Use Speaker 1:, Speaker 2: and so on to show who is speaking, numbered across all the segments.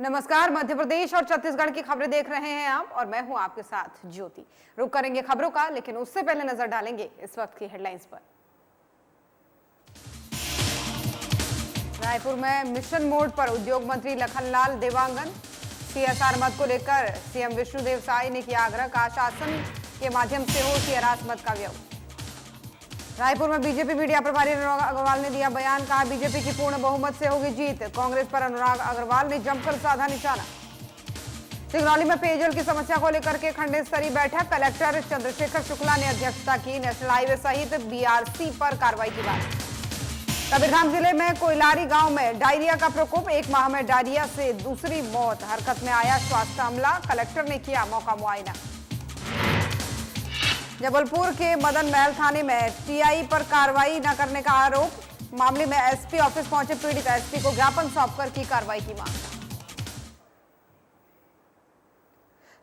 Speaker 1: नमस्कार। मध्य प्रदेश और छत्तीसगढ़ की खबरें देख रहे हैं आप और मैं हूं आपके साथ ज्योति। रुक करेंगे खबरों का, लेकिन उससे पहले नजर डालेंगे इस वक्त की हेडलाइंस पर। रायपुर में मिशन मोड पर उद्योग मंत्री लखनलाल देवांगन। सीएसआर मद को लेकर सीएम विष्णुदेव साय ने किया आग्रह, कहा शासन के माध्यम से हो सीआरआर मद का व्यय। रायपुर में बीजेपी मीडिया प्रभारी अनुराग अग्रवाल ने दिया बयान, कहा बीजेपी की पूर्ण बहुमत से होगी जीत। कांग्रेस पर अनुराग अग्रवाल ने जमकर साधा निशाना। सिंगरौली में पेयजल की समस्या को लेकर के खंड स्तरीय बैठक, कलेक्टर चंद्रशेखर शुक्ला ने अध्यक्षता की। नेशनल हाईवे सहित बीआरसी पर कार्रवाई की बात। कबीरधाम जिले में कोयलारी गांव में डायरिया का प्रकोप, 1 माह में डायरिया से दूसरी मौत। हरकत में आया स्वास्थ्य अमला, कलेक्टर ने किया मौका मुआयना। जबलपुर के मदन महल थाने में टीआई पर कार्रवाई न करने का आरोप। मामले में एसपी ऑफिस पहुंचे पीड़ित, एसपी को ज्ञापन सौंपकर की कार्रवाई की मांग।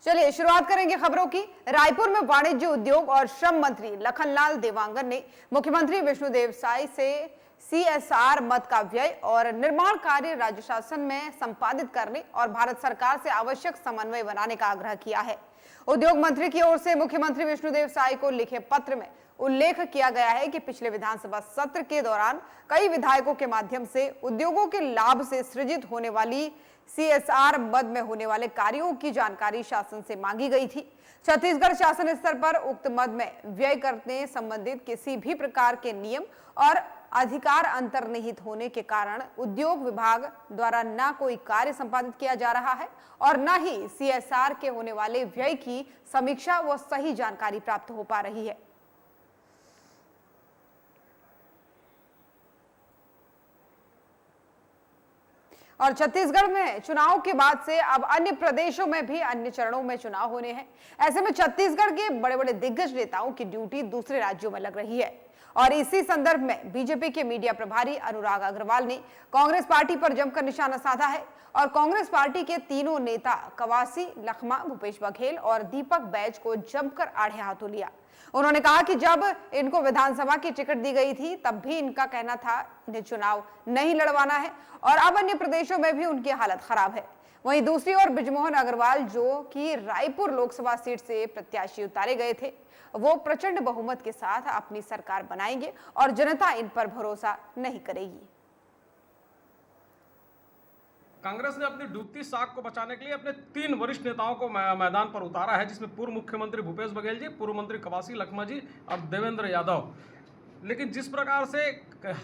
Speaker 1: चलिए शुरुआत करेंगे खबरों की। रायपुर में वाणिज्य उद्योग और श्रम मंत्री लखनलाल देवांगन ने मुख्यमंत्री विष्णुदेव साय से सीएसआर मद का व्यय और निर्माण कार्य राज्य शासन में संपादित करने और भारत सरकार से आवश्यक समन्वय बनाने का आग्रह किया है। उद्योग मंत्री की ओर से मुख्यमंत्री विष्णुदेव साय को लिखे पत्र में उल्लेख किया गया है कि पिछले विधानसभा सत्र के दौरान कई विधायकों के माध्यम से उद्योगों के लाभ से सृजित होने वाली सीएसआर मद में होने वाले कार्यों की जानकारी शासन से मांगी गई थी। छत्तीसगढ़ शासन स्तर पर उक्त मद में व्यय करने संबंधित किसी भी प्रकार के नियम और अधिकार अंतर्निहित होने के कारण उद्योग विभाग द्वारा न कोई कार्य संपादित किया जा रहा है और न ही सीएसआर के होने वाले व्यय की समीक्षा व सही जानकारी प्राप्त हो पा रही है। और छत्तीसगढ़ में चुनाव के बाद से अब अन्य प्रदेशों में भी अन्य चरणों में चुनाव होने हैं। ऐसे में छत्तीसगढ़ के बड़े बड़े दिग्गज नेताओं की ड्यूटी दूसरे राज्यों में लग रही है और इसी संदर्भ में बीजेपी के मीडिया प्रभारी अनुराग अग्रवाल ने कांग्रेस पार्टी पर जमकर निशाना साधा है और कांग्रेस पार्टी के तीनों नेता कवासी लखमा, भूपेश बघेल और दीपक बैज को जमकर आड़े हाथों लिया। उन्होंने कहा कि जब इनको विधानसभा की टिकट दी गई थी तब भी इनका कहना था इन्हें चुनाव नहीं लड़वाना है और अब अन्य प्रदेशों में भी उनकी हालत खराब है। वहीं दूसरी ओर बृजमोहन अग्रवाल, जो कि रायपुर लोकसभा सीट से प्रत्याशी उतारे गए थे, वो प्रचंड बहुमत के साथ अपनी सरकार बनाएंगे और जनता इन पर भरोसा नहीं करेगी।
Speaker 2: कांग्रेस ने अपनी डूबती साख को बचाने के लिए अपने 3 वरिष्ठ नेताओं को मैदान पर उतारा है, जिसमें पूर्व मुख्यमंत्री भूपेश बघेल जी, पूर्व मंत्री कवासी लखमा जी और देवेंद्र यादव। लेकिन जिस प्रकार से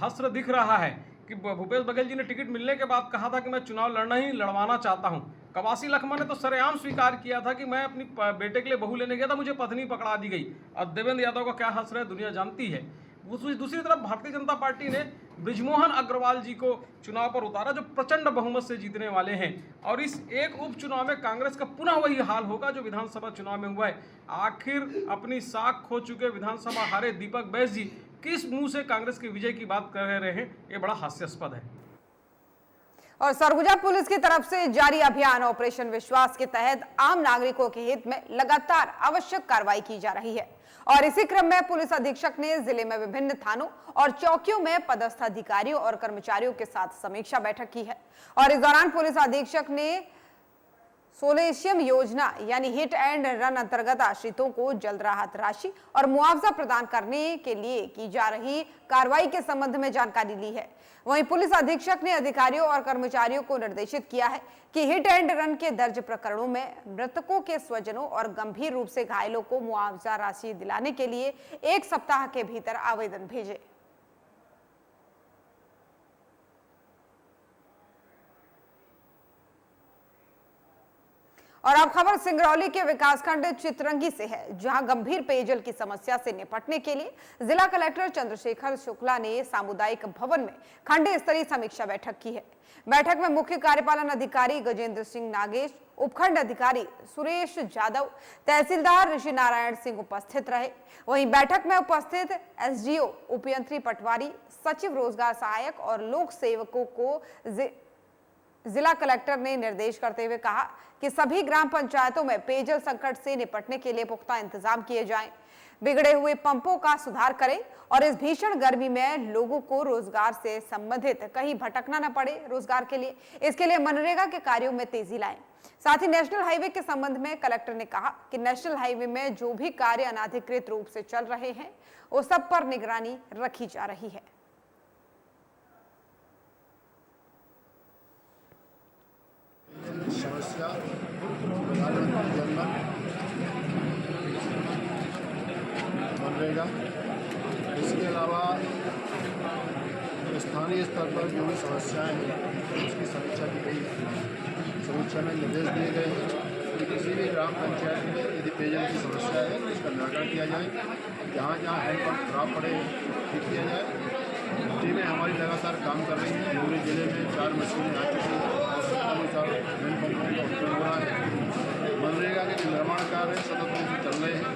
Speaker 2: हस्र दिख रहा है कि भूपेश बघेल जी ने टिकट मिलने के बाद कहा था कि मैं चुनाव लड़वाना चाहता हूं। कवासी लखमा ने तो सरेआम स्वीकार किया था कि मैं अपनी बेटे के लिए बहू लेने गया था, मुझे पत्नी पकड़ा दी गई। और देवेंद्र यादव का क्या हस्र है दुनिया जानती है। दूसरी तरफ भारतीय जनता पार्टी ने बृजमोहन अग्रवाल जी को चुनाव पर उतारा, जो प्रचंड बहुमत से जीतने वाले हैं। और इस एक उपचुनाव में कांग्रेस का पुनः वही हाल होगा जो विधानसभा चुनाव में हुआ है। आखिर अपनी साख खो चुके विधानसभा हारे दीपक बैज जी किस मुंह से कांग्रेस की विजय की बात कर रहे हैं, ये बड़ा हास्यास्पद है।
Speaker 1: और सरगुजा पुलिस की तरफ से जारी अभियान ऑपरेशन विश्वास के तहत आम नागरिकों के हित में लगातार आवश्यक कार्रवाई की जा रही है और इसी क्रम में पुलिस अधीक्षक ने जिले में विभिन्न थानों और चौकियों में पदस्थ अधिकारियों और कर्मचारियों के साथ समीक्षा बैठक की है और इस दौरान पुलिस अधीक्षक ने सोलेशियम योजना यानी हिट एंड रन अंतर्गत आश्रितों को जल्द राहत राशि और मुआवजा प्रदान करने के लिए की जा रही कार्रवाई के संबंध में जानकारी ली है। वहीं पुलिस अधीक्षक ने अधिकारियों और कर्मचारियों को निर्देशित किया है कि हिट एंड रन के दर्ज प्रकरणों में मृतकों के स्वजनों और गंभीर रूप से घायलों को मुआवजा राशि दिलाने के लिए 1 सप्ताह के भीतर आवेदन भेजें। और अब खबर सिंगरौली के विकासखंड चितरंगी से है, जहां गंभीर पेयजल की समस्या से निपटने के लिए जिला कलेक्टर चंद्रशेखर शुक्ला ने सामुदायिक भवन में खंड स्तरीय समीक्षा बैठक की है। बैठक में मुख्य कार्यपालन अधिकारी गजेंद्र सिंह नागेश, उपखंड अधिकारी सुरेश जाधव, तहसीलदार ऋषि नारायण सिंह उपस्थित रहे। वहीं बैठक में उपस्थित एसडीओ उपयंत्री पटवारी, सचिव रोजगार सहायक और लोक सेवकों को जिला कलेक्टर ने निर्देश करते हुए कहा कि सभी ग्राम पंचायतों में पेयजल संकट से निपटने के लिए पुख्ता इंतजाम किए जाएं। बिगड़े हुए पंपों का सुधार करें और इस भीषण गर्मी में लोगों को रोजगार से संबंधित कहीं भटकना न पड़े रोजगार के लिए। इसके लिए मनरेगा के कार्यों में तेजी लाएं। साथ ही नेशनल हाईवे के संबंध में कलेक्टर ने कहा कि नेशनल हाईवे में जो भी कार्य अनाधिकृत रूप से चल रहे हैं उस सब पर निगरानी रखी जा रही है।
Speaker 3: समस्या प्रधानमंत्री जनमन मनरेगा, इसके अलावा स्थानीय स्तर पर जो भी समस्याएं हैं उसकी समीक्षा की गई है। समीक्षा में निर्देश दिए गए हैं कि किसी भी ग्राम पंचायत में यदि पेयजल की समस्या है तो उसका निराकरण किया जाए। जहाँ जहाँ हैंडपम्प खराब पड़े ठीक किया जाए। टीमें हमारी लगातार काम कर रही हैं। पूरे जिले में 4 मशीनें आ चुकी हैं और अनुसार हैंडपम्पों का उपयोग हो रहा है। मनरेगा के निर्माण कार्य सतत रूप से चल रहे हैं।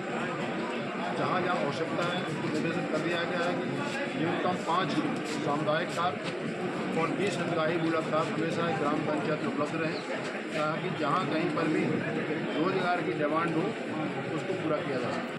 Speaker 3: जहाँ जहाँ आवश्यकता है उसको निर्देशित कर दिया गया है कि न्यूनतम 5 सामुदायिक कार और 20 हितग्राही मूलक कार हमेशा ग्राम पंचायत में उपलब्ध रहें, ताकि जहाँ कहीं पर भी रोजगार की डिमांड हो उसको पूरा किया जा सके।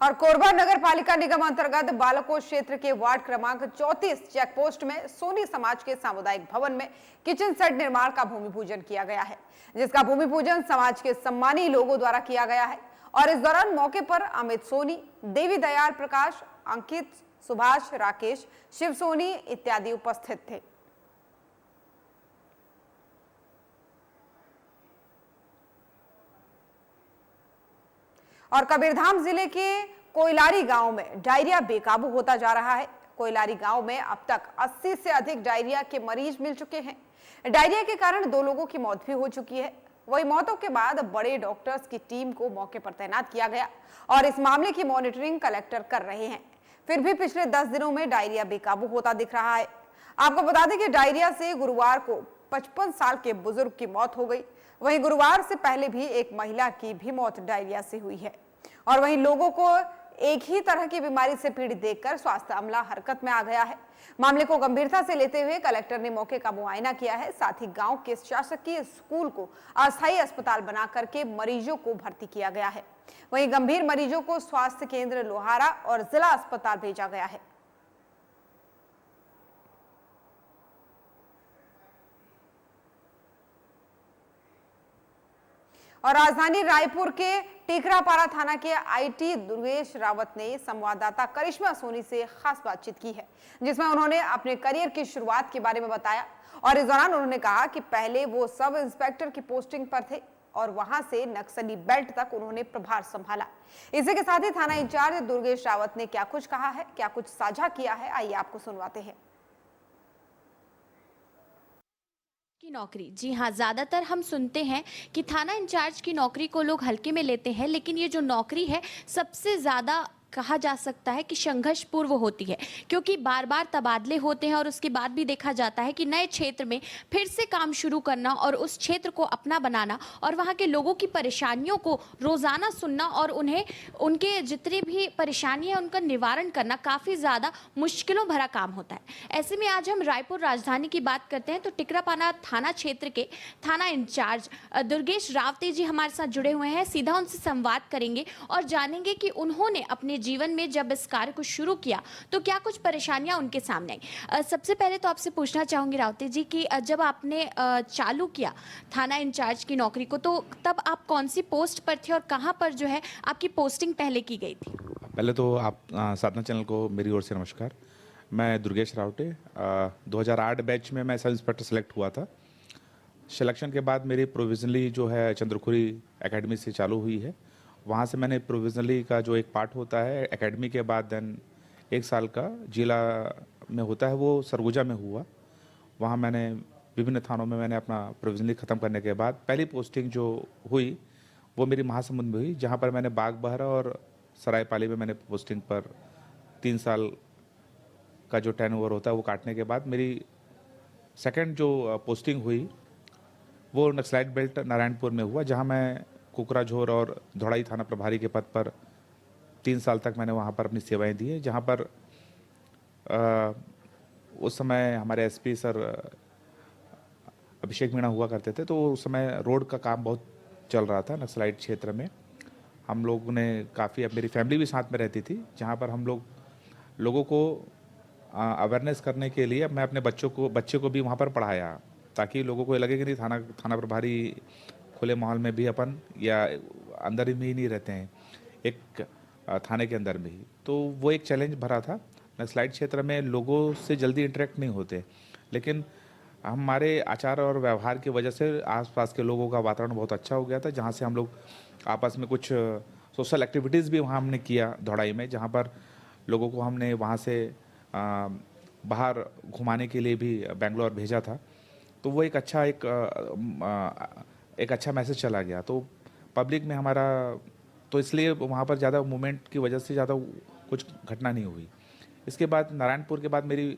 Speaker 1: और कोरबा नगर पालिका निगम अंतर्गत बालाकोट क्षेत्र के वार्ड क्रमांक 34 चेक पोस्ट में सोनी समाज के सामुदायिक भवन में किचन सेट निर्माण का भूमि पूजन किया गया है, जिसका भूमि पूजन समाज के सम्मानी लोगों द्वारा किया गया है। और इस दौरान मौके पर अमित सोनी, देवी दयाल प्रकाश, अंकित, सुभाष, राकेश, शिव सोनी इत्यादि उपस्थित थे। और कबीरधाम जिले के कोयलारी गांव में डायरिया बेकाबू होता जा रहा है। कोयलारी गांव में अब तक 80 से अधिक डायरिया के मरीज मिल चुके हैं। डायरिया के कारण 2 लोगों की मौत भी हो चुकी है। वही मौतों के बाद बड़े डॉक्टर्स की टीम को मौके पर तैनात किया गया और इस मामले की मॉनिटरिंग कलेक्टर कर रहे हैं। फिर भी पिछले 10 दिनों में डायरिया बेकाबू होता दिख रहा है। आपको बता दें कि डायरिया से गुरुवार को 55 साल के बुजुर्ग की मौत हो गई। वहीं गुरुवार से पहले भी एक महिला की भी मौत डायरिया से हुई है। और वहीं लोगों को एक ही तरह की बीमारी से पीड़ित देखकर स्वास्थ्य अमला हरकत में आ गया है। मामले को गंभीरता से लेते हुए कलेक्टर ने मौके का मुआयना किया है। साथ ही गांव के शासकीय स्कूल को अस्थायी अस्पताल बना करके मरीजों को भर्ती किया गया है। वहीं गंभीर मरीजों को स्वास्थ्य केंद्र लोहारा और जिला अस्पताल भेजा गया है। और राजधानी रायपुर के टेकरापारा थाना के आईटी दुर्गेश रावत ने संवाददाता करिश्मा सोनी से खास बातचीत की है, जिसमें उन्होंने अपने करियर की शुरुआत के बारे में बताया। और इस दौरान उन्होंने कहा कि पहले वो सब इंस्पेक्टर की पोस्टिंग पर थे और वहां से नक्सली बेल्ट तक उन्होंने प्रभार संभाला। इसी के साथ ही थाना इंचार्ज दुर्गेश रावत ने क्या कुछ कहा है, क्या कुछ साझा किया है, आइए आपको सुनवाते हैं।
Speaker 4: की नौकरी, जी हाँ, ज़्यादातर हम सुनते हैं कि थाना इंचार्ज की नौकरी को लोग हल्के में लेते हैं, लेकिन ये जो नौकरी है सबसे ज़्यादा कहा जा सकता है कि संघर्ष पूर्व होती है, क्योंकि बार बार तबादले होते हैं और उसके बाद भी देखा जाता है कि नए क्षेत्र में फिर से काम शुरू करना और उस क्षेत्र को अपना बनाना और वहाँ के लोगों की परेशानियों को रोज़ाना सुनना और उन्हें उनके जितनी भी परेशानियाँ उनका निवारण करना काफ़ी ज़्यादा मुश्किलों भरा काम होता है। ऐसे में आज हम रायपुर राजधानी की बात करते हैं तो टिकरापाना थाना क्षेत्र के थाना इंचार्ज दुर्गेश रावते जी हमारे साथ जुड़े हुए हैं। सीधा उनसे संवाद करेंगे और जानेंगे कि उन्होंने अपने जीवन में जब इस कार्य को शुरू किया तो क्या कुछ परेशानियां उनके सामने आई। सबसे पहले तो आपसे पूछना चाहूंगी रावते जी कि जब आपने चालू किया थाना इंचार्ज की नौकरी को तो तब आप कौन सी पोस्ट पर थे और कहां पर जो है आपकी पोस्टिंग पहले की गई थी?
Speaker 5: पहले तो आप साधना चैनल को मेरी ओर से नमस्कार। मैं दुर्गेश रावते 2008 बैच में मैं सब इंस्पेक्टर सेलेक्ट हुआ था। सिलेक्शन के बाद मेरी प्रोविजनली जो है चंद्रखुरी एकेडमी से चालू हुई है। वहाँ से मैंने प्रोविजनली का जो एक पार्ट होता है एकेडमी के बाद देन 1 साल का जिला में होता है वो सरगुजा में हुआ। वहाँ मैंने विभिन्न थानों में मैंने अपना प्रोविजनली ख़त्म करने के बाद पहली पोस्टिंग जो हुई वो मेरी महासमुंद में हुई, जहाँ पर मैंने बागबहरा और सरायपाली में मैंने पोस्टिंग पर 3 साल का जो टर्नओवर होता है वो काटने के बाद मेरी सेकंड जो पोस्टिंग हुई वो नक्सलाइट बेल्ट नारायणपुर में हुआ, जहाँ मैं कुकराझोर और धौड़ाई थाना प्रभारी के पद पर 3 साल तक मैंने वहाँ पर अपनी सेवाएं दी है। जहाँ पर उस समय हमारे एसपी सर अभिषेक मीणा हुआ करते थे, तो उस समय रोड का काम बहुत चल रहा था नक्सलाइट क्षेत्र में। हम लोग ने काफ़ी, अब मेरी फैमिली भी साथ में रहती थी, जहाँ पर हम लोगों को अवेयरनेस करने के लिए मैं अपने बच्चे को भी वहाँ पर पढ़ाया, ताकि लोगों को ये लगे कि नहीं, थाना प्रभारी खुले माहौल में भी अपन या अंदर ही में ही नहीं रहते हैं, एक थाने के अंदर में ही। तो वो एक चैलेंज भरा था। नक्सलाइट क्षेत्र में लोगों से जल्दी इंटरेक्ट नहीं होते, लेकिन हमारे आचार और व्यवहार की वजह से आसपास के लोगों का वातावरण बहुत अच्छा हो गया था, जहाँ से हम लोग आपस में कुछ सोशल एक्टिविटीज़ भी वहाँ हमने किया धौड़ाई में, जहाँ पर लोगों को हमने वहाँ से बाहर घुमाने के लिए भी बेंगलोर भेजा था। तो वो एक अच्छा मैसेज चला गया, तो पब्लिक में हमारा, तो इसलिए वहाँ पर ज़्यादा मूवमेंट की वजह से ज़्यादा कुछ घटना नहीं हुई। इसके बाद नारायणपुर के बाद मेरी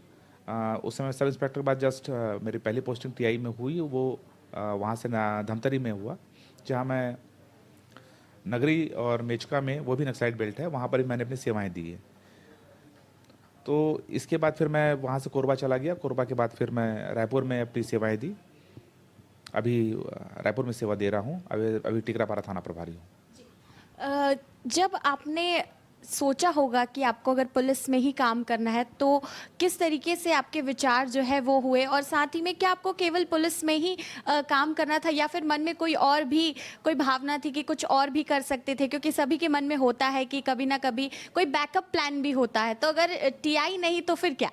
Speaker 5: उस समय सब इंस्पेक्टर के बाद जस्ट मेरी पहली पोस्टिंग टीआई में हुई, वो वहाँ से धमतरी में हुआ, जहाँ मैं नगरी और मेचका में, वो भी नक्सलाइट बेल्ट है, वहाँ पर भी मैंने अपनी सेवाएं दी है। तो इसके बाद फिर मैं वहाँ से कोरबा चला गया। कोरबा के बाद फिर मैं रायपुर में अपनी सेवाएं दी। अभी रायपुर में सेवा दे रहा हूँ। अभी टिकरापारा थाना प्रभारी हूँ।
Speaker 4: जब आपने सोचा होगा कि आपको अगर पुलिस में ही काम करना है, तो किस तरीके से आपके विचार जो है वो हुए, और साथ ही में क्या आपको केवल पुलिस में ही काम करना था, या फिर मन में कोई भावना थी कि कुछ और भी कर सकते थे? क्योंकि सभी के मन में होता है कि कभी ना कभी कोई बैकअप प्लान भी होता है, तो अगर टीआई नहीं तो फिर क्या?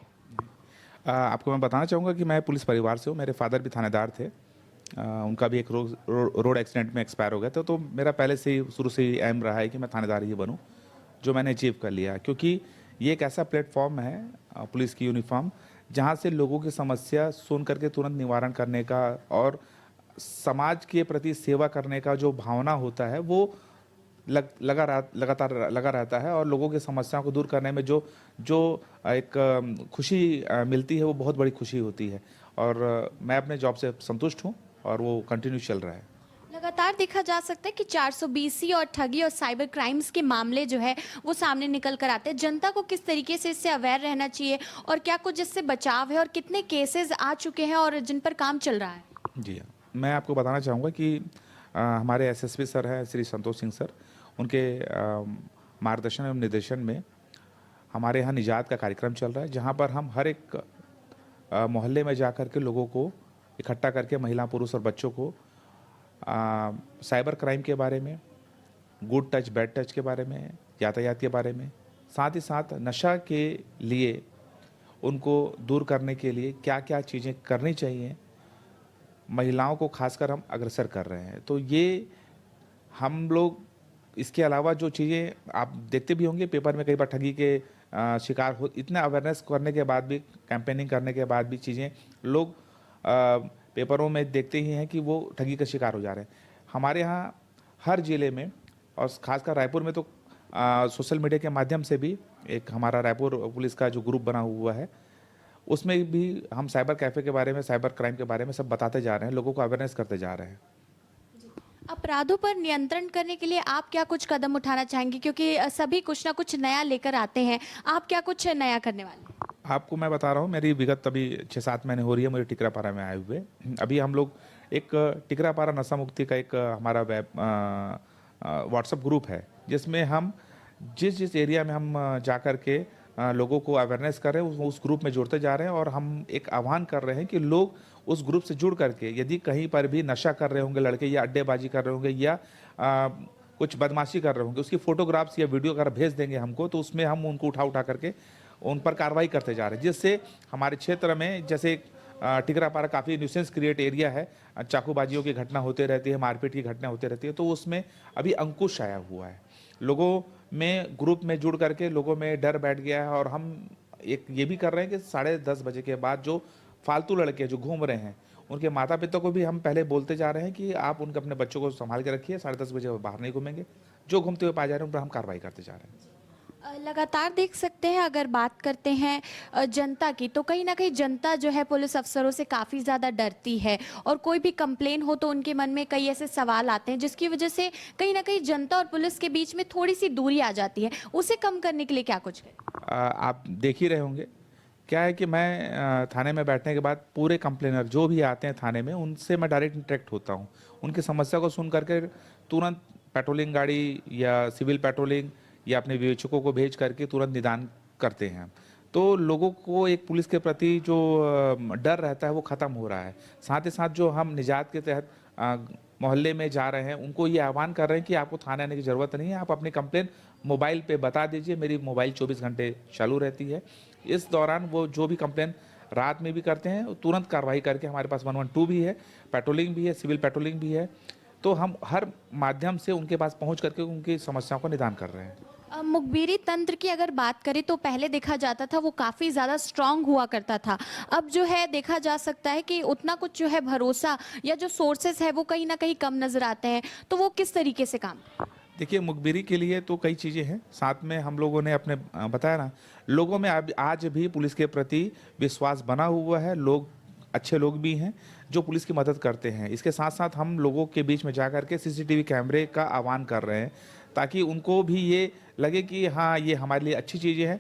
Speaker 5: आपको मैं बताना चाहूँगा कि मैं पुलिस परिवार से हूँ। मेरे फादर भी थानेदार थे। उनका भी एक रोड एक्सीडेंट में एक्सपायर हो गया था। तो मेरा पहले से ही, शुरू से ही एम रहा है कि मैं थानेदार ही बनूँ, जो मैंने अचीव कर लिया। क्योंकि ये एक ऐसा प्लेटफॉर्म है पुलिस की यूनिफॉर्म, जहाँ से लोगों की समस्या सुन करके तुरंत निवारण करने का और समाज के प्रति सेवा करने का जो भावना होता है वो लगातार लगा रहता है, और लोगों की समस्याओं को दूर करने में जो एक खुशी मिलती है, वो बहुत बड़ी खुशी होती है। और मैं अपने जॉब से संतुष्ट हूँ और वो कंटिन्यू चल रहा है।
Speaker 4: लगातार देखा जा सकता है कि 420 और ठगी और साइबर क्राइम्स के मामले जो है वो सामने निकल कर आते हैं। जनता को किस तरीके से इससे अवेयर रहना चाहिए, और क्या कुछ इससे बचाव है, और कितने केसेस आ चुके हैं और जिन पर काम चल रहा है?
Speaker 5: जी हाँ, मैं आपको बताना चाहूँगा कि हमारे एसएसपी सर हैं श्री संतोष सिंह सर, उनके मार्गदर्शन एवं निर्देशन में हमारे यहाँ निजात का कार्यक्रम चल रहा है, जहाँ पर हम हर एक मोहल्ले में जा कर के लोगों को इकट्ठा करके, महिला, पुरुष और बच्चों को साइबर क्राइम के बारे में, गुड टच बैड टच के बारे में, यातायात के बारे में, साथ ही साथ नशा के लिए उनको दूर करने के लिए क्या क्या चीज़ें करनी चाहिए, महिलाओं को खासकर हम अग्रसर कर रहे हैं। तो ये हम लोग, इसके अलावा जो चीज़ें आप देखते भी होंगे पेपर में, कई बार ठगी के शिकार हो, इतना अवेयरनेस करने के बाद भी, कैंपेनिंग करने के बाद भी चीज़ें लोग पेपरों में देखते ही हैं कि वो ठगी का शिकार हो जा रहे हैं। हमारे यहाँ हर ज़िले में, और खासकर रायपुर में तो सोशल मीडिया के माध्यम से भी एक हमारा रायपुर पुलिस का जो ग्रुप बना हुआ है, उसमें भी हम साइबर कैफ़े के बारे में, साइबर क्राइम के बारे में सब बताते जा रहे हैं, लोगों को अवेयरनेस करते जा रहे हैं।
Speaker 4: अपराधों पर नियंत्रण करने के लिए आप क्या कुछ कदम उठाना चाहेंगे? क्योंकि सभी कुछ ना कुछ नया लेकर आते हैं, आप क्या कुछ नया करने वाले हैं?
Speaker 5: आपको मैं बता रहा हूँ, मेरी विगत अभी 6-7 महीने हो रही है मुझे टिकरापारा में आए हुए। अभी हम लोग एक टिकरापारा नशा मुक्ति का एक हमारा व्हाट्सएप ग्रुप है, जिसमें हम जिस एरिया में हम जा कर के लोगों को अवेयरनेस कर रहे हैं, उस ग्रुप में जुड़ते जा रहे हैं। और हम एक आह्वान कर रहे हैं कि लोग उस ग्रुप से जुड़ करके, यदि कहीं पर भी नशा कर रहे होंगे लड़के, या अड्डेबाजी कर रहे होंगे, या कुछ बदमाशी कर रहे होंगे, उसकी फ़ोटोग्राफ्स या वीडियो अगर भेज देंगे हमको, तो उसमें हम उनको उठा करके उन पर कार्रवाई करते जा रहे हैं, जिससे हमारे क्षेत्र में, जैसे टिकरापारा काफ़ी न्यूसेंस क्रिएट एरिया है, चाकूबाजियों की घटना होते रहती है, मारपीट की घटना होती रहती है, तो उसमें अभी अंकुश आया हुआ है। लोगों में ग्रुप में जुड़ करके लोगों में डर बैठ गया है। और हम एक ये भी कर रहे हैं कि 10:30 बजे के बाद जो फालतू लड़के जो घूम रहे हैं, उनके माता पिता को भी हम पहले बोलते जा रहे हैं कि आप उनके अपने बच्चों को संभाल के रखिए, 10:30 बजे वो बाहर नहीं घूमेंगे। जो घूमते हुए पाए जा रहे हैं उन पर हम कार्रवाई करते जा रहे हैं।
Speaker 4: लगातार देख सकते हैं, अगर बात करते हैं जनता की, तो कहीं ना कहीं जनता जो है पुलिस अफसरों से काफ़ी ज़्यादा डरती है, और कोई भी कंप्लेन हो तो उनके मन में कई ऐसे सवाल आते हैं, जिसकी वजह से कहीं ना कहीं जनता और पुलिस के बीच में थोड़ी सी दूरी आ जाती है। उसे कम करने के लिए क्या कुछ करें?
Speaker 5: आप देख ही रहे होंगे, क्या है कि मैं थाने में बैठने के बाद पूरे कंप्लेनर जो भी आते हैं थाने में, उनसे मैं डायरेक्ट इंटरेक्ट होता हूँ। उनकी समस्या को सुन करके तुरंत पेट्रोलिंग गाड़ी या सिविल पेट्रोलिंग या अपने विवेचकों को भेज करके तुरंत निदान करते हैं। तो लोगों को एक पुलिस के प्रति जो डर रहता है वो ख़त्म हो रहा है। साथ ही साथ जो हम निजात के तहत मोहल्ले में जा रहे हैं उनको ये आह्वान कर रहे हैं कि आपको थाने आने की ज़रूरत नहीं है, आप अपनी कंप्लेन मोबाइल पे बता दीजिए। मेरी मोबाइल 24 घंटे चालू रहती है। इस दौरान वो जो भी कंप्लेन रात में भी करते हैं तुरंत कार्रवाई करके, हमारे पास 112 भी है, पेट्रोलिंग भी है, सिविल पेट्रोलिंग भी है, तो हम हर माध्यम से उनके पास पहुंच करके उनकी समस्याओं का निदान कर रहे हैं।
Speaker 4: मुखबिरी तंत्र की अगर बात करें तो पहले देखा जाता था वो काफ़ी ज़्यादा स्ट्रांग हुआ करता था। अब जो है देखा जा सकता है कि उतना कुछ जो है भरोसा या जो सोर्सेस है वो कहीं ना कहीं कम नज़र आते हैं। तो वो किस तरीके से काम?
Speaker 5: देखिए, मुखबिरी के लिए तो कई चीज़ें हैं। साथ में हम लोगों ने अपने बताया ना, लोगों में आज भी पुलिस के प्रति विश्वास बना हुआ है। लोग अच्छे लोग भी हैं जो पुलिस की मदद करते हैं। इसके साथ साथ हम लोगों के बीच में जा कर के CCTV कैमरे का आह्वान कर रहे हैं ताकि उनको भी ये लगे कि हाँ, ये हमारे लिए अच्छी चीज़ें हैं,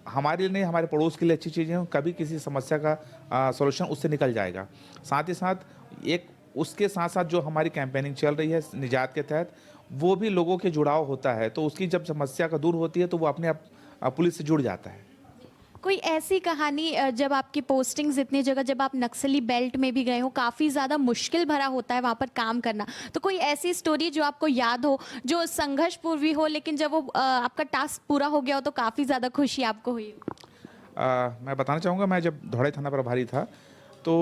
Speaker 5: हमारे लिए नहीं, हमारे पड़ोस के लिए अच्छी चीज़ें हैं। कभी किसी समस्या का सॉल्यूशन उससे निकल जाएगा। साथ ही साथ उसके साथ साथ जो हमारी कैंपेनिंग चल रही है निजात के तहत, वो भी लोगों के जुड़ाव होता है। तो उसकी जब समस्या का दूर होती है तो वो अपने आप पुलिस से जुड़ जाता है।
Speaker 4: कोई ऐसी कहानी जब आपकी पोस्टिंग्स इतनी जगह, जब आप नक्सली बेल्ट में भी गए हो, काफ़ी ज़्यादा मुश्किल भरा होता है वहाँ पर काम करना, तो कोई ऐसी स्टोरी जो आपको याद हो, जो संघर्षपूर्वी हो, लेकिन जब वो आपका टास्क पूरा हो गया हो तो काफ़ी ज़्यादा खुशी आपको हुई हो?
Speaker 5: मैं बताना चाहूँगा, मैं जब धौड़े थाना प्रभारी था तो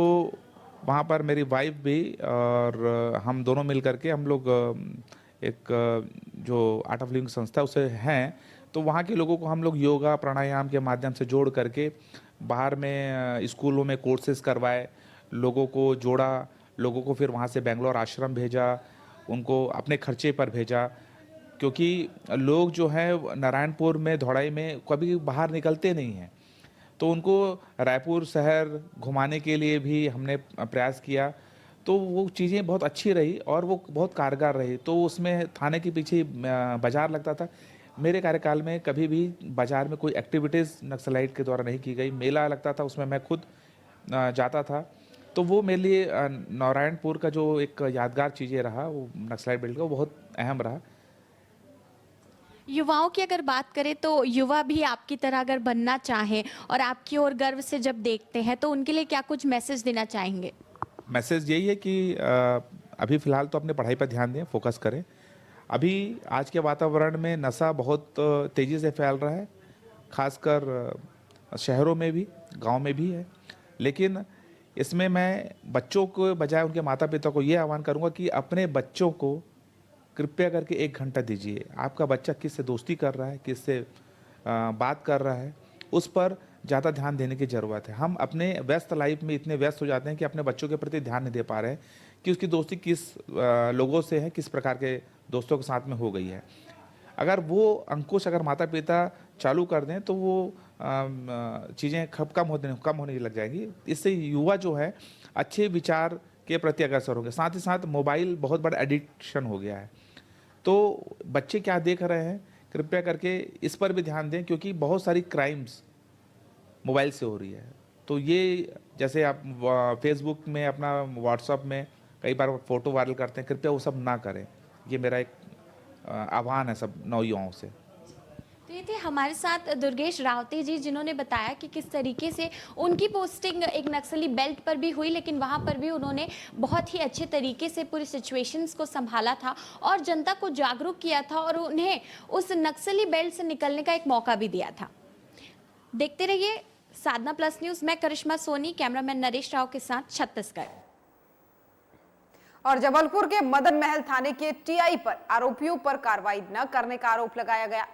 Speaker 5: वहाँ पर मेरी वाइफ भी और हम दोनों मिल करके हम लोग एक जो आर्ट ऑफ लिविंग संस्था उसे हैं, तो वहाँ के लोगों को हम लोग योगा प्राणायाम के माध्यम से जोड़ करके बाहर में स्कूलों में कोर्सेज करवाए, लोगों को जोड़ा, लोगों को फिर वहाँ से बेंगलोर आश्रम भेजा, उनको अपने खर्चे पर भेजा। क्योंकि लोग जो है नारायणपुर में, धौड़ाई में कभी बाहर निकलते नहीं हैं, तो उनको रायपुर शहर घुमाने के लिए भी हमने प्रयास किया। तो वो चीज़ें बहुत अच्छी रही और वो बहुत कारगर रही। तो उसमें थाने के पीछे बाज़ार लगता था। मेरे कार्यकाल में कभी भी बाज़ार में कोई एक्टिविटीज़ नक्सलाइट के द्वारा नहीं की गई। मेला लगता था, उसमें मैं खुद जाता था। तो वो मेरे लिए नारायणपुर का जो एक यादगार चीज़ें रहा, वो नक्सलाइट बेल्ट का, वो बहुत अहम रहा।
Speaker 4: युवाओं की अगर बात करें तो युवा भी आपकी तरह अगर बनना चाहें और आपकी ओर गर्व से जब देखते हैं तो उनके लिए क्या कुछ मैसेज देना चाहेंगे?
Speaker 5: मैसेज यही है कि अभी फ़िलहाल तो अपने पढ़ाई पर ध्यान दें, फोकस करें। अभी आज के वातावरण में नशा बहुत तेज़ी से फैल रहा है, खासकर शहरों में भी, गांव में भी है। लेकिन इसमें मैं बच्चों को बजाय उनके माता पिता को ये आह्वान करूंगा कि अपने बच्चों को कृपया करके 1 घंटा दीजिए। आपका बच्चा किससे दोस्ती कर रहा है, किससे बात कर रहा है, उस पर ज़्यादा ध्यान देने की ज़रूरत है। हम अपने व्यस्त लाइफ में इतने व्यस्त हो जाते हैं कि अपने बच्चों के प्रति ध्यान नहीं दे पा रहे हैं कि उसकी दोस्ती किस लोगों से है, किस प्रकार के दोस्तों के साथ में हो गई है। अगर वो अंकुश अगर माता पिता चालू कर दें तो वो चीज़ें कम होने लग जाएंगी। इससे युवा जो है अच्छे विचार के प्रति अग्रसर होंगे। साथ ही साथ मोबाइल बहुत बड़ा एडिक्शन हो गया है, तो बच्चे क्या देख रहे हैं कृपया करके इस पर भी ध्यान दें, क्योंकि बहुत सारी क्राइम्स मोबाइल से हो रही है। तो ये जैसे आप फेसबुक में, अपना व्हाट्सएप में कई बार फ़ोटो वायरल करते हैं, कृपया वो सब ना करें। ये मेरा एक आह्वान है सब नौयुवाओं से।
Speaker 4: तो ये थे हमारे साथ दुर्गेश रावते जी, जिन्होंने बताया कि किस तरीके से उनकी पोस्टिंग एक नक्सली बेल्ट पर भी हुई, लेकिन वहाँ पर भी उन्होंने बहुत ही अच्छे तरीके से पूरी सिचुएशंस को संभाला था और जनता को जागरूक किया था और उन्हें उस नक्सली बेल्ट से निकलने का एक मौका भी दिया था। देखते रहिए साधना प्लस न्यूज़। मैं करिश्मा सोनी, कैमरामैन नरेश राव के साथ, छत्तीसगढ़।
Speaker 1: और जबलपुर के मदन महल थाने के टीआई पर आरोपियों पर कार्रवाई न करने का आरोप लगाया गया।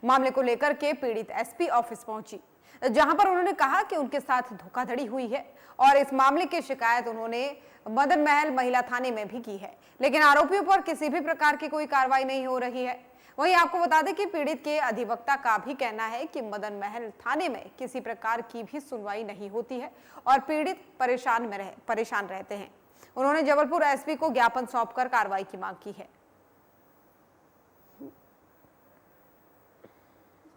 Speaker 1: मामले को लेकर के पीड़ित एसपी ऑफिस पहुंची, जहां पर उन्होंने कहा कि उनके साथ धोखाधड़ी हुई है और इस मामले की शिकायत उन्होंने मदन महल महिला थाने में भी की है, लेकिन आरोपियों पर किसी भी प्रकार की कोई कार्रवाई नहीं हो रही है। वहीं आपको बता दें कि पीड़ित के अधिवक्ता का भी कहना है कि मदन महल थाने में किसी प्रकार की भी सुनवाई नहीं होती है और पीड़ित परेशान रहते हैं। उन्होंने जबलपुर एसपी को ज्ञापन सौंपकर कार्रवाई की मांग की है।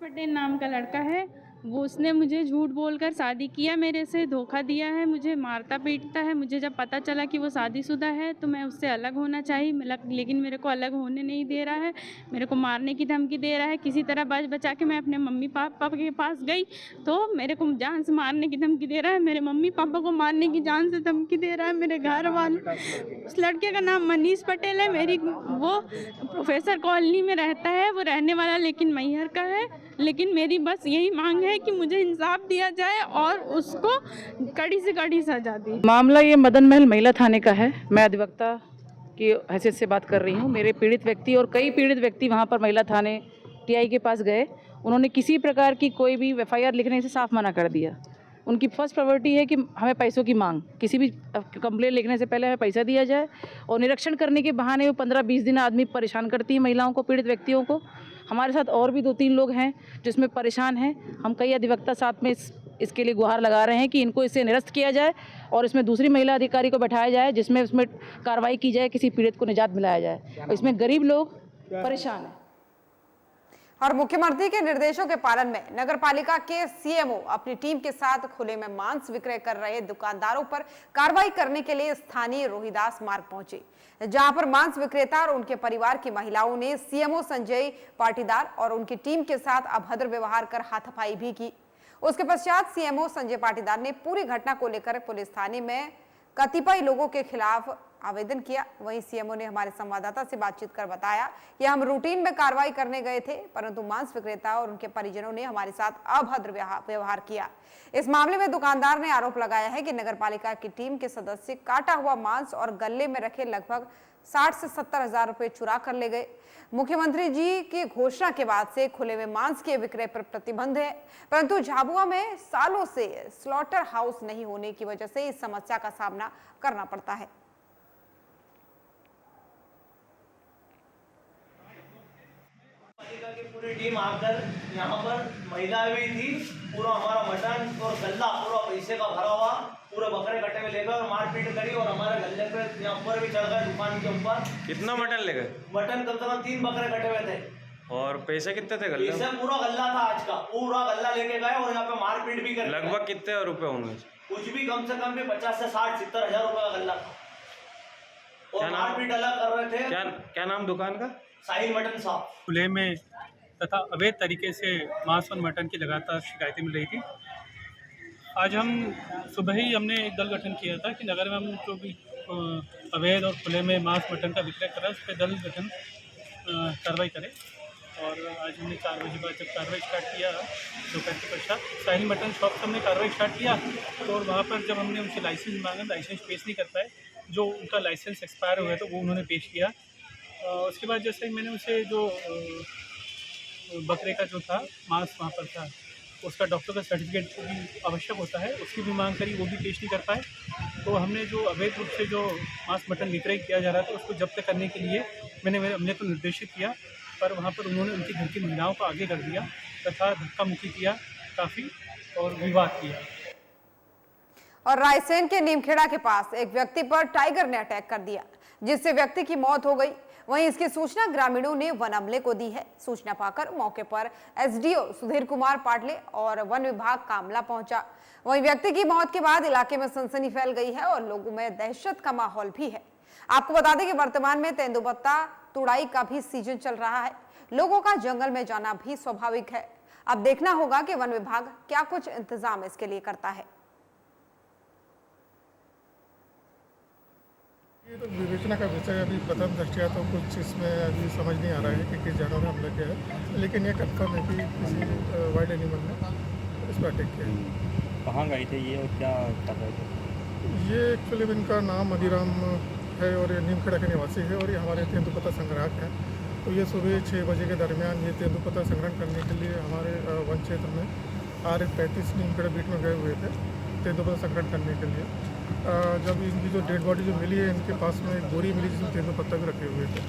Speaker 6: पटेल नाम का लड़का है, वो उसने मुझे झूठ बोलकर शादी किया, मेरे से धोखा दिया है, मुझे मारता पीटता है। मुझे जब पता चला कि वो शादीशुदा है तो मैं उससे अलग होना चाहिए, लेकिन मेरे को अलग होने नहीं दे रहा है, मेरे को मारने की धमकी दे रहा है। किसी तरह बच बचा के मैं अपने मम्मी पापा के पास गई तो मेरे को जान से मारने की धमकी दे रहा है, मेरे मम्मी पापा को मारने की जान से धमकी दे रहा है। मेरे घर वाले, उस लड़के का नाम मनीष पटेल है, वो प्रोफेसर कॉलोनी में रहता है, वो रहने वाला लेकिन मैहर का है। लेकिन मेरी बस यही मांग है कि मुझे इंसाफ दिया जाए और उसको कड़ी से कड़ी सजा दी।
Speaker 7: मामला ये मदन महल महिला थाने का है। मैं अधिवक्ता की हैसियत से बात कर रही हूँ। मेरे पीड़ित व्यक्ति और कई पीड़ित व्यक्ति वहाँ पर महिला थाने टीआई के पास गए। उन्होंने किसी प्रकार की कोई भी एफआईआर लिखने से साफ मना कर दिया। उनकी फर्स्ट प्रायोरिटी है कि हमें पैसों की मांग, किसी भी कंप्लेंट लिखने से पहले हमें पैसा दिया जाए। और निरीक्षण करने के बहाने वो 15-20 दिन आदमी परेशान करती है महिलाओं को, पीड़ित व्यक्तियों को। हमारे साथ और भी 2-3 लोग हैं जिसमें परेशान हैं। हम कई अधिवक्ता साथ में इसके लिए गुहार लगा रहे हैं कि इनको इससे निरस्त किया जाए और इसमें दूसरी महिला अधिकारी को बैठाया जाए जिसमें उसमें कार्रवाई की जाए, किसी पीड़ित को निजात दिलाया जाए। इसमें गरीब लोग परेशान हैं।
Speaker 1: और मुख्यमंत्री के निर्देशों के पालन में नगरपालिका के सीएमओ अपनी टीम के साथ खुले में मांस विक्रय कर रहे दुकानदारों पर कार्रवाई करने के लिए स्थानीय रोहिदास मार्ग पहुंचे, जहां पर मांस विक्रेता और उनके परिवार की महिलाओं ने सीएमओ संजय पाटीदार और उनकी टीम के साथ अभद्र व्यवहार कर हाथापाई भी की। उसके पश्चात सीएमओ संजय पाटीदार ने पूरी घटना को लेकर पुलिस थाने में कतिपय लोगों के खिलाफ आवेदन किया। वहीं सीएमओ ने हमारे संवाददाता से बातचीत कर बताया कि हम रूटीन में कार्रवाई करने गए थे, परंतु मांस विक्रेता और उनके परिजनों ने हमारे साथ अभद्र व्यवहार किया। इस मामले में दुकानदार ने आरोप लगाया है कि नगरपालिका की टीम के सदस्य काटा हुआ मांस और गल्ले में रखे लगभग 60 से 70 हजार रुपए चुरा कर ले गए। मुख्यमंत्री जी की घोषणा के बाद से खुले में मांस के विक्रय पर प्रतिबंध है, परंतु झाबुआ में सालों से स्लॉटर हाउस नहीं होने की वजह से इस समस्या का सामना करना पड़ता है।
Speaker 8: पालिका की पूरी टीम आकर यहाँ पर महिलाएं भी थी। पूरा हमारा मटन और गल्ला पूरा पैसे का भरा हुआ पूरे बकरे कट्टे में लेकर और मारपीट करी और हमारे गल्ले पे यहाँ ऊपर भी चढ़ गए दुकान के ऊपर।
Speaker 9: कितना मटन ले गए?
Speaker 8: मटन कम से कम 3 बकरे कटे हुए थे।
Speaker 9: और पैसे कितने थे गल्ले?
Speaker 8: पैसे पूरा गल्ला था आज का, पूरा गल्ला लेके गए और यहाँ पे मारपीट भी कर।
Speaker 9: लगभग कितने रुपए होंगे?
Speaker 8: कुछ भी कम से कम भी 50 से 60-70 हजार रुपए का गल्ला था और मारपीट अलग कर रहे थे।
Speaker 9: क्या नाम दुकान का?
Speaker 8: साहिल मटन शॉप।
Speaker 10: खुले में तथा अवैध तरीके से मांस और मटन की लगातार शिकायतें मिल रही थी। आज हम सुबह ही हमने एक दल गठन किया था कि नगर में हम जो भी अवैध और खुले में मांस मटन का विक्रय कर रहा है उस पर दल गठन कार्रवाई करें। और आज हमने 4 बजे बाद जब कार्रवाई स्टार्ट किया दोपहर के पश्चात साहिल मटन शॉप से हमने कार्रवाई स्टार्ट किया। तो वहाँ पर जब हमने उनसे लाइसेंस मांगा, लाइसेंस पेश नहीं कर पाए, जो उनका लाइसेंस एक्सपायर हुआ तो वो उन्होंने पेश किया। उसके बाद जैसे मैंने उसे जो बकरे का जो था मांस वहाँ पर था उसका डॉक्टर का सर्टिफिकेट भी आवश्यक होता है, उसकी भी मांग करी, वो भी पेश नहीं कर पाए। तो हमने जो अवैध रूप से जो मांस मटन विक्रय किया जा रहा था उसको जब्त करने के लिए हमने तो निर्देशित किया, पर वहाँ पर उन्होंने उनकी घर की महिलाओं को आगे कर दिया तथा धक्का मुक्की किया काफ़ी और विवाद किया।
Speaker 1: और रायसेन के नीमखेड़ा के पास एक व्यक्ति पर टाइगर ने अटैक कर दिया, जिससे व्यक्ति की मौत हो गई। वहीं इसकी सूचना ग्रामीणों ने वन अमले को दी है। सूचना पाकर मौके पर एसडीओ सुधीर कुमार पाटले और वन विभाग कामला पहुंचा। वहीं व्यक्ति की मौत के बाद इलाके में सनसनी फैल गई है और लोगों में दहशत का माहौल भी है। आपको बता दें कि वर्तमान में तेंदुपत्ता तुड़ाई का भी सीजन चल रहा है। लोगों का जंगल में जाना भी स्वाभाविक है। अब देखना होगा कि वन विभाग क्या कुछ इंतजाम इसके लिए करता है।
Speaker 11: ये तो विवेचना का विषय अभी प्रथम दृष्टया तो कुछ इसमें अभी समझ नहीं आ रहा है कि किस जानवर में हमला किया है, लेकिन ये कंफर्म है कि किसी वाइल्ड एनिमल ने इस पर अटैक किया है।
Speaker 9: कहाँ गए थे ये और क्या कर रहे थे?
Speaker 11: ये एक्चुअली इनका नाम मदिराम है और ये नीमखेड़ा के निवासी है और ये हमारे तेंदुपत्ता संग्राहक हैं। तो ये सुबह 6 बजे के दरमियान ये तेंदुपत्ता संग्रहण करने के लिए हमारे वन क्षेत्र में R35 नीमखेड़ा बीट में गए हुए थे तेंदुपत्ता संग्रहण करने के लिए। जब इनकी जो डेड बॉडी जो मिली है, इनके पास में एक बोरी मिली जिसमें तेंदुपत्ता भी रखे हुए थे।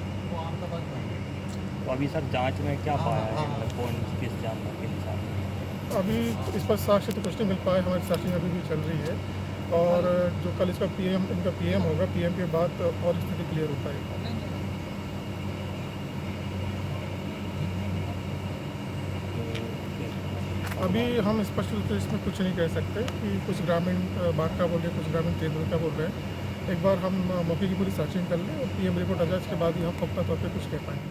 Speaker 9: तो अभी सर जांच में क्या पाया है, कौन किस जानवर के निशान?
Speaker 11: अभी इस पर साक्ष्य तो कुछ नहीं मिल पाए, हमारी सर्चिंग अभी भी चल रही है और जो कल इसका इनका पीएम होगा, पीएम के बाद और स्थिति क्लियर होता है। अभी हम स्पष्ट रूप से इसमें कुछ नहीं कह सकते कि कुछ ग्रामीण बांका बोल रहे, कुछ ग्रामीण तेंदुलका बोल रहे हैं। एक बार हम मौके की पूरी सर्चिंग कर लें और पीएम रिपोर्ट आ जाए, उसके बाद ही हम पुख्ता तौर पर कुछ कह पाएंगे।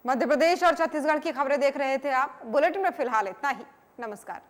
Speaker 1: मध्य प्रदेश और छत्तीसगढ़ की खबरें देख रहे थे आप। बुलेटिन में फिलहाल इतना ही। नमस्कार।